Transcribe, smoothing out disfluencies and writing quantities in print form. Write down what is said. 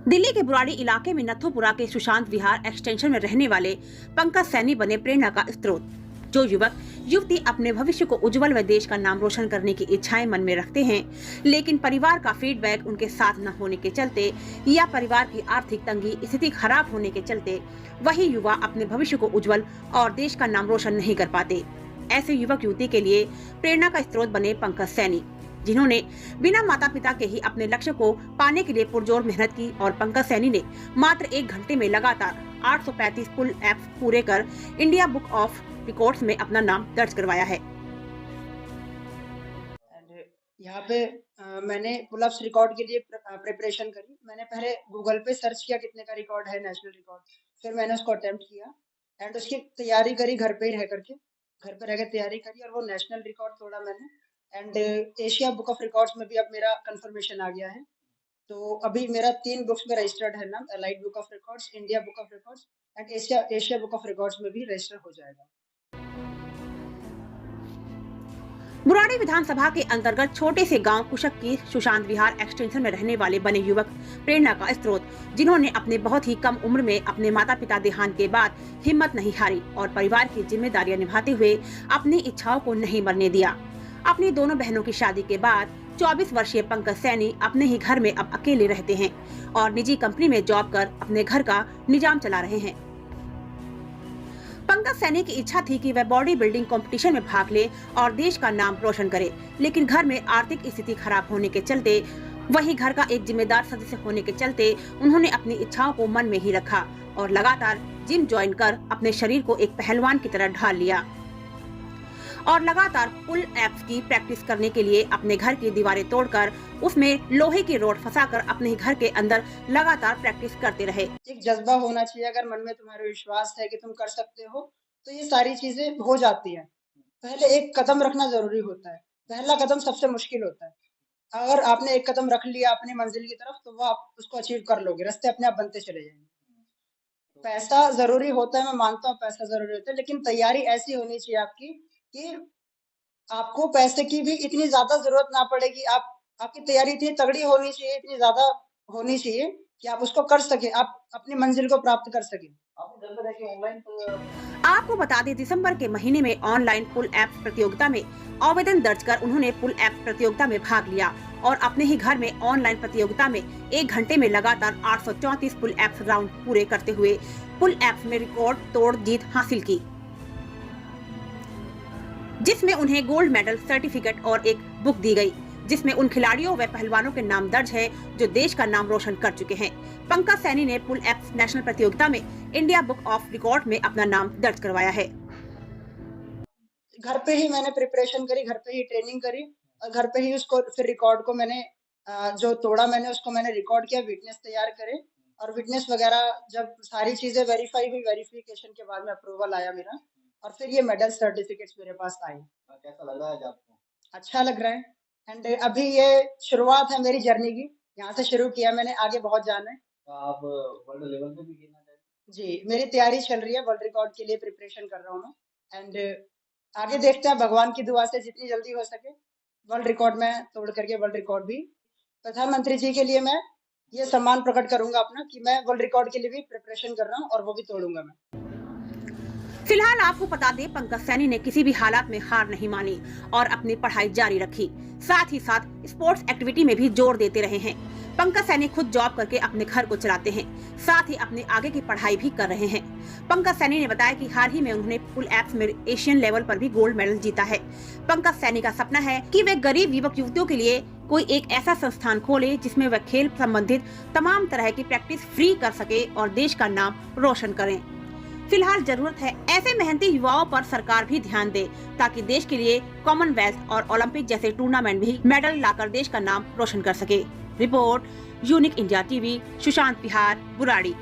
दिल्ली के बुराड़ी इलाके में नथुपुरा के सुशांत विहार एक्सटेंशन में रहने वाले पंकज सैनी बने प्रेरणा का स्रोत। जो युवक युवती अपने भविष्य को उज्जवल व देश का नाम रोशन करने की इच्छाएं मन में रखते हैं, लेकिन परिवार का फीडबैक उनके साथ न होने के चलते या परिवार की आर्थिक तंगी स्थिति खराब होने के चलते वही युवा अपने भविष्य को उज्जवल और देश का नाम रोशन नहीं कर पाते। ऐसे युवक युवती के लिए प्रेरणा का स्रोत बने पंकज सैनी, जिन्होंने बिना माता पिता के ही अपने लक्ष्य को पाने के लिए पुरजोर मेहनत की। और पंकज सैनी ने मात्र 1 घंटे में लगातार 835 पुल एप्स पूरे कर इंडिया बुक ऑफ रिकॉर्ड्स में अपना नाम दर्ज करवाया है। यहाँ पे मैंने पुल अप्स रिकॉर्ड के लिए प्रिपरेशन करी। मैंने पहले गूगल पे सर्च किया कितने का रिकॉर्ड है, नेशनल रिकॉर्ड। फिर मैंने उसको अटेम्प्ट किया एंड उसकी तैयारी करी घर पे रह के तैयारी करी और वो नेशनल रिकॉर्ड तोड़ा मैंने। And Asia book of records में भी अब मेरा कंफर्मेशन आ गया है। तो अभी मेरा 3 बुक्स में रजिस्टर्ड है नाम, allied book of records, India book of records and Asia book of records में भी रजिस्टर हो जाएगा। बुराड़ी विधानसभा के अंतर्गत छोटे से गांव कुशक की सुशांत विहार एक्सटेंशन में रहने वाले बने युवक प्रेरणा का स्रोत, जिन्होंने अपने बहुत ही कम उम्र में अपने माता पिता देहांत के बाद हिम्मत नहीं हारी और परिवार की जिम्मेदारियां निभाते हुए अपनी इच्छाओं को नहीं मरने दिया। अपनी दोनों बहनों की शादी के बाद 24 वर्षीय पंकज सैनी अपने ही घर में अब अकेले रहते हैं और निजी कंपनी में जॉब कर अपने घर का निजाम चला रहे हैं। पंकज सैनी की इच्छा थी कि वह बॉडी बिल्डिंग कंपटीशन में भाग ले और देश का नाम रोशन करे, लेकिन घर में आर्थिक स्थिति खराब होने के चलते वही घर का एक जिम्मेदार सदस्य होने के चलते उन्होंने अपनी इच्छाओं को मन में ही रखा और लगातार जिम ज्वाइन कर अपने शरीर को एक पहलवान की तरह ढाल लिया और लगातार पुल एप्स की प्रैक्टिस करने के लिए अपने घर की दीवारें तोड़कर उसमें लोहे की रोड फंसाकर अपने घर के अंदर लगातार प्रैक्टिस करते रहे। एक जज्बा होना चाहिए, अगर मन में तुम्हारे विश्वास है कि तुम कर सकते हो तो ये सारी चीजें हो जाती हैं। पहले एक कदम रखना जरूरी होता है, पहला कदम सबसे मुश्किल होता है। अगर आपने एक कदम रख लिया अपनी मंजिल की तरफ तो वो आप उसको अचीव कर लोगे, रास्ते अपने आप बनते चले जाएंगे। पैसा जरूरी होता है, मैं मानता हूँ पैसा जरूरी होता है, लेकिन तैयारी ऐसी होनी चाहिए आपकी कि आपको पैसे की भी इतनी ज्यादा जरूरत ना पड़ेगी। आपकी तैयारी इतनी तगड़ी होनी चाहिए, इतनी ज्यादा होनी चाहिए कि आप उसको कर सके, आप अपनी मंजिल को प्राप्त कर सके। आपको बता दें, दिसंबर के महीने में ऑनलाइन पुल एप्स प्रतियोगिता में आवेदन दर्ज कर उन्होंने पुल एप्स प्रतियोगिता में भाग लिया और अपने ही घर में ऑनलाइन प्रतियोगिता में 1 घंटे में लगातार 834 पुल एप्स राउंड पूरे करते हुए पुल एप्स में रिकॉर्ड तोड़ जीत हासिल की, जिसमें उन्हें गोल्ड मेडल, सर्टिफिकेट और एक बुक दी गई, जिसमें उन खिलाड़ियों व पहलवानों के नाम दर्ज है जो देश का नाम रोशन कर चुके हैं। पंकज सैनी ने पुल एप्स नेशनल प्रतियोगिता में इंडिया बुक ऑफ रिकॉर्ड में अपना नाम दर्ज करवाया है। घर पे ही मैंने प्रिपरेशन करी, घर पे ही ट्रेनिंग करी और घर पे ही उसको फिर रिकॉर्ड को मैंने जो तोड़ा मैंने उसको मैंने रिकॉर्ड किया, विटनेस तैयार करे और विटनेस वगैरह जब सारी चीजें वेरीफाई हुई, वेरिफिकेशन के बाद में अप्रूवल आया मेरा और फिर ये मेडल सर्टिफिकेट्स मेरे पास आए। कैसा लग रहा है आपको? अच्छा लग रहा है एंड अभी ये शुरुआत है मेरी जर्नी की, यहाँ से शुरू किया मैंने, आगे बहुत जाना है। तो आप वर्ल्ड लेवल पे भी खेलना चाहते हैं? जी, मेरी तैयारी चल रही है, वर्ल्ड रिकॉर्ड के लिए प्रिपरेशन कर रहा हूँ मैं एंड आगे देखते हैं, भगवान की दुआ से जितनी जल्दी हो सके वर्ल्ड रिकॉर्ड में तोड़ करके वर्ल्ड रिकॉर्ड भी प्रधानमंत्री जी के लिए मैं ये सम्मान प्रकट करूंगा अपना कि मैं वर्ल्ड रिकॉर्ड के लिए भी प्रिपरेशन कर रहा हूँ और वो भी तोड़ूंगा मैं। फिलहाल आपको बता दें, पंकज सैनी ने किसी भी हालात में हार नहीं मानी और अपनी पढ़ाई जारी रखी, साथ ही साथ स्पोर्ट्स एक्टिविटी में भी जोर देते रहे हैं। पंकज सैनी खुद जॉब करके अपने घर को चलाते हैं, साथ ही अपने आगे की पढ़ाई भी कर रहे हैं। पंकज सैनी ने बताया कि हाल ही में उन्होंने पुल एप्स में एशियन लेवल पर भी गोल्ड मेडल जीता है। पंकज सैनी का सपना है कि वे गरीब युवक युवतियों के लिए कोई एक ऐसा संस्थान खोले जिसमें वह खेल संबंधित तमाम तरह की प्रैक्टिस फ्री कर सके और देश का नाम रोशन करें। फिलहाल जरूरत है ऐसे मेहनती युवाओं पर सरकार भी ध्यान दे, ताकि देश के लिए कॉमनवेल्थ और ओलंपिक जैसे टूर्नामेंट भी मेडल लाकर देश का नाम रोशन कर सके। Report unique India TV, Sushant Vihar, Burari.